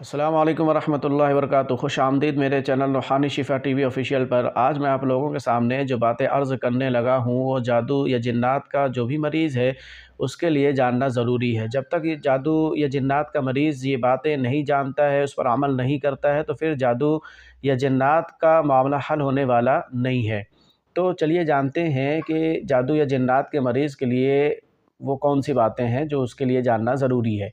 अस्सलाम वालेकुम वरहमतुल्लाहि वबरकातुहू। खुश आमदीद मेरे चैनल रूहानी शिफा टीवी ऑफिशियल पर। आज मैं आप लोगों के सामने जो बातें अर्ज़ करने लगा हूँ वो जादू या जिन्नात का जो भी मरीज़ है उसके लिए जानना ज़रूरी है। जब तक ये जादू या जिन्नात का मरीज़ ये बातें नहीं जानता है, उस पर अमल नहीं करता है, तो फिर जादू या जिन्नात का मामला हल होने वाला नहीं है। तो चलिए जानते हैं कि जादू या जिन्नात के मरीज़ के लिए वो कौन सी बातें हैं जो उसके लिए जानना ज़रूरी है।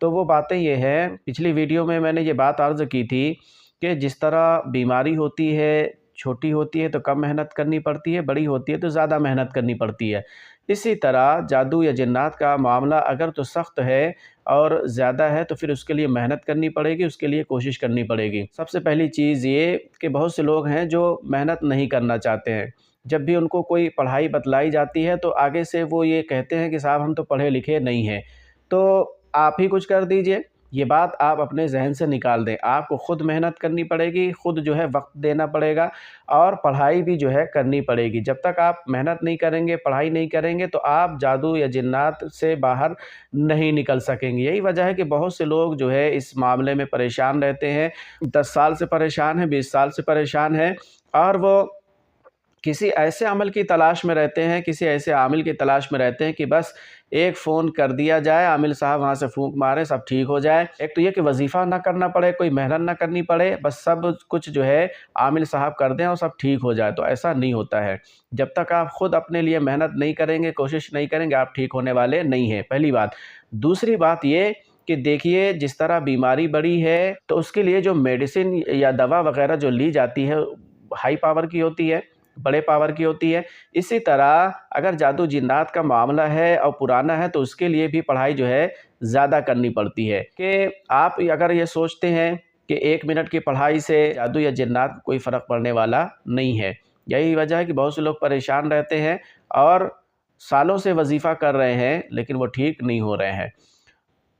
तो वो बातें ये हैं, पिछली वीडियो में मैंने ये बात अर्ज़ की थी कि जिस तरह बीमारी होती है, छोटी होती है तो कम मेहनत करनी पड़ती है, बड़ी होती है तो ज़्यादा मेहनत करनी पड़ती है। इसी तरह जादू या जिन्नात का मामला अगर तो सख्त है और ज़्यादा है तो फिर उसके लिए मेहनत करनी पड़ेगी, उसके लिए कोशिश करनी पड़ेगी। सबसे पहली चीज़ ये कि बहुत से लोग हैं जो मेहनत नहीं करना चाहते हैं। जब भी उनको कोई पढ़ाई बतलाई जाती है तो आगे से वो ये कहते हैं कि साहब हम तो पढ़े लिखे नहीं हैं। तो आप ही कुछ कर दीजिए, ये बात आप अपने ज़हन से निकाल दें। आपको खुद मेहनत करनी पड़ेगी, खुद जो है वक़्त देना पड़ेगा और पढ़ाई भी जो है करनी पड़ेगी। जब तक आप मेहनत नहीं करेंगे, पढ़ाई नहीं करेंगे तो आप जादू या जिन्नात से बाहर नहीं निकल सकेंगे। यही वजह है कि बहुत से लोग जो है इस मामले में परेशान रहते हैं, 10 साल से परेशान हैं, 20 साल से परेशान हैं और वो किसी ऐसे अमल की तलाश में रहते हैं, किसी ऐसे आमिल की तलाश में रहते हैं कि बस एक फ़ोन कर दिया जाए, आमिल साहब वहाँ से फूँक मारें, सब ठीक हो जाए। एक तो ये कि वज़ीफ़ा ना करना पड़े, कोई मेहनत ना करनी पड़े, बस सब कुछ जो है आमिल साहब कर दें और सब ठीक हो जाए, तो ऐसा नहीं होता है। जब तक आप खुद अपने लिए मेहनत नहीं करेंगे, कोशिश नहीं करेंगे, आप ठीक होने वाले नहीं हैं, पहली बात। दूसरी बात ये कि देखिए जिस तरह बीमारी बढ़ी है, तो उसके लिए जो मेडिसिन या दवा वग़ैरह जो ली जाती है, हाई पावर की होती है, बड़े पावर की होती है। इसी तरह अगर जादू जिन्नात का मामला है और पुराना है तो उसके लिए भी पढ़ाई जो है ज़्यादा करनी पड़ती है कि आप अगर ये सोचते हैं कि 1 मिनट की पढ़ाई से जादू या जिन्नात कोई फ़र्क पड़ने वाला नहीं है। यही वजह है कि बहुत से लोग परेशान रहते हैं और सालों से वज़ीफ़ा कर रहे हैं लेकिन वो ठीक नहीं हो रहे हैं।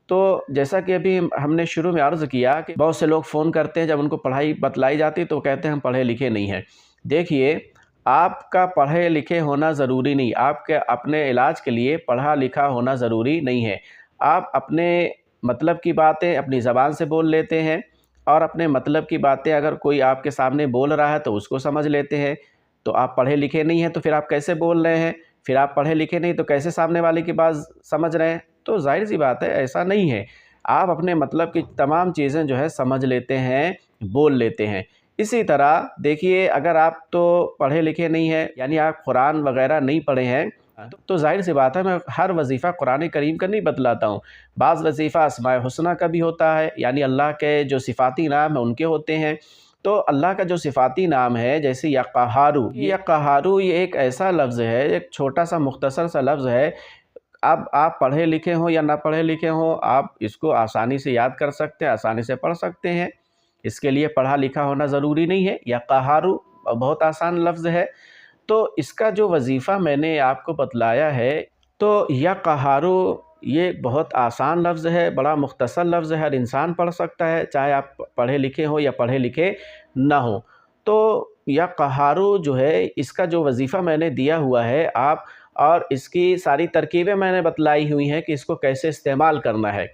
तो जैसा कि अभी हमने शुरू में अर्ज़ किया कि बहुत से लोग फ़ोन करते हैं, जब उनको पढ़ाई बतलाई जाती है तो वो कहते हैं हम पढ़े लिखे नहीं हैं। देखिए, आपका पढ़े लिखे होना ज़रूरी नहीं, आपके अपने इलाज के लिए पढ़ा लिखा होना ज़रूरी नहीं है। आप अपने मतलब की बातें अपनी ज़बान से बोल लेते हैं और अपने मतलब की बातें अगर कोई आपके सामने बोल रहा है तो उसको समझ लेते हैं। तो आप पढ़े लिखे नहीं हैं तो फिर आप कैसे बोल रहे हैं? फिर आप पढ़े लिखे नहीं तो कैसे सामने वाले की बात समझ रहे हैं? तो ज़ाहिर-सी बात है ऐसा नहीं है। आप अपने मतलब की तमाम चीज़ें जो है समझ लेते हैं, बोल लेते हैं। इसी तरह देखिए अगर आप तो पढ़े लिखे नहीं हैं, यानी आप कुरान वग़ैरह नहीं पढ़े हैं, तो ज़ाहिर-सी बात है मैं हर वज़ीफ़ा कुरान करीम का नहीं बतलाता हूँ। बाज़ वज़ीफ़ा अस्माए हुस्ना का भी होता है, यानी अल्लाह के जो सिफ़ाती नाम हैं उनके होते हैं। तो अल्लाह का जो सिफ़ाती नाम है जैसे या क़हारू, या क़हारू ये एक ऐसा लफ्ज़ है, एक छोटा-सा मुख़्तसर सा लफ्ज़ है। अब आप पढ़े लिखे हों या ना पढ़े लिखे हों, आप इसको आसानी से याद कर सकते हैं, आसानी से पढ़ सकते हैं। इसके लिए पढ़ा लिखा होना ज़रूरी नहीं है। या क़हारू बहुत आसान लफ्ज़ है। तो इसका जो वज़ीफ़ा मैंने आपको बतलाया है, तो या क़हारू ये बहुत आसान लफ्ज़ है, बड़ा मुख़्तसर लफ्ज़ है, हर इंसान पढ़ सकता है, चाहे आप पढ़े लिखे हों या पढ़े लिखे ना हों। तो या क़हारू जो है, इसका जो वज़ीफ़ा मैंने दिया हुआ है आप और इसकी सारी तरकीबें मैंने बतलाई हुई हैं कि इसको कैसे इस्तेमाल करना है।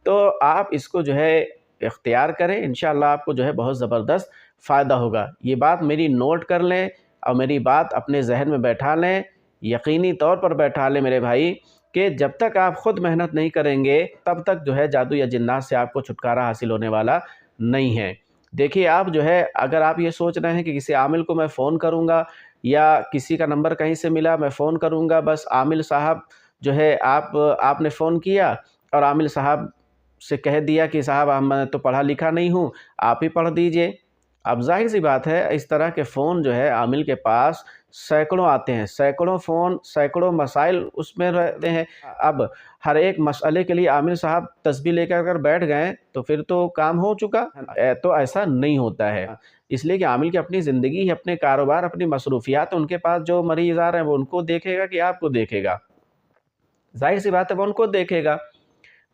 तो आप इसको जो है इख्तियार करें, इंशाअल्लाह आपको जो है बहुत ज़बरदस्त फ़ायदा होगा। ये बात मेरी नोट कर लें और मेरी बात अपने ज़हन में बैठा लें, यकीनी तौर पर बैठा लें मेरे भाई कि जब तक आप खुद मेहनत नहीं करेंगे, तब तक जो है जादू या जिन्नात से आपको छुटकारा हासिल होने वाला नहीं है। देखिए आप जो है अगर आप ये सोच रहे हैं कि किसी आमिल को मैं फ़ोन करूँगा या किसी का नंबर कहीं से मिला मैं फ़ोन करूँगा, बस आमिल साहब जो है आपने फ़ोन किया और आमिल साहब से कह दिया कि साहब मैं तो पढ़ा लिखा नहीं हूँ, आप ही पढ़ दीजिए। अब ज़ाहिर-सी बात है इस तरह के फ़ोन जो है आमिल के पास सैकड़ों आते हैं, सैकड़ों फ़ोन, सैकड़ों मसाइल उसमें रहते हैं। अब हर एक मसले के लिए आमिल साहब तस्बीह लेकर अगर बैठ गए तो फिर तो काम हो चुका। तो ऐसा नहीं होता है। इसलिए कि आमिल की अपनी ज़िंदगी है, अपने कारोबार, अपनी मसरूफ़ियात, उनके पास जो मरीज़ आ रहे हैं वो उनको देखेगा कि आपको देखेगा। ज़ाहिर-सी बात है वो उनको देखेगा,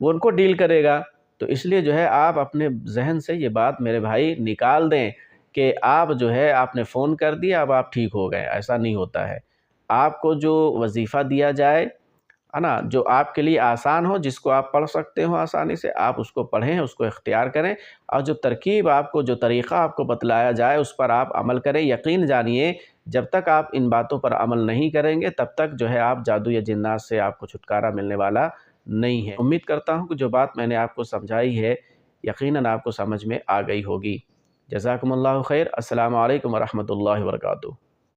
वो उनको डील करेगा। तो इसलिए जो है आप अपने ज़हन से ये बात मेरे भाई निकाल दें कि आप जो है आपने फ़ोन कर दिया अब आप ठीक हो गए, ऐसा नहीं होता है। आपको जो वज़ीफ़ा दिया जाए ہے نا، جو آپ کے لیے آسان ہو، جس کو آپ پڑھ سکتے ہو آسانی سے، آپ اس کو پڑھیں، اس کو اختیار کریں، اور جو ترکیب آپ کو، جو طریقہ آپ کو بتلایا جائے اس پر آپ عمل کریں۔ یقین جانیے جب تک آپ ان باتوں پر عمل نہیں کریں گے تب تک جو ہے آپ جادو یا جنات سے آپ کو چھٹکارا ملنے والا نہیں ہے۔ امید کرتا ہوں کہ جو بات میں نے آپ کو سمجھائی ہے یقیناً آپ کو سمجھ میں آ گئی ہوگی۔ جزاکم اللہ خیر۔ السلام علیکم ورحمۃ اللہ وبرکاتہ۔